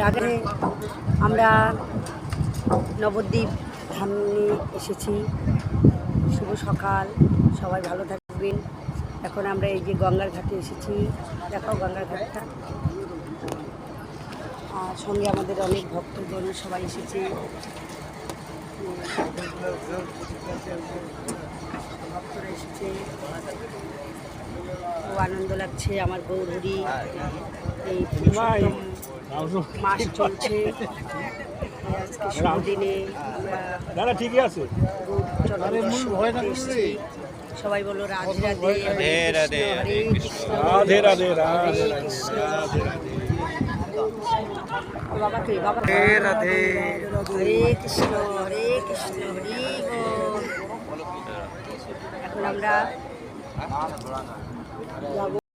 আগে আমরা নবদ্বীপ ধামে এসেছি। শুভ সকাল, সবাই ভালো থাকবেন। এখন আমরা এই যে গঙ্গার ঘাটে এসেছি, দেখাও গঙ্গার ঘাটটা। আর সঙ্গে আমাদের অনেক ভক্তজন সবাই এসেছে। ভক্তরা এসেছে, খুব আনন্দ লাগছে। আমার গৌরহরি এই মাস চলছে। আজকে শুভ দিনে আমরা ঠিকই আছে সবাই বলো রাধে রাধে, হরে কৃষ্ণ, রাধে রাধে, রাধে কৃষ্ণ, বাবা কে বাবা, রাধে রাধে, হরে কৃষ্ণ হরে কৃষ্ণ, হরি বল। এখন আমরা যাব।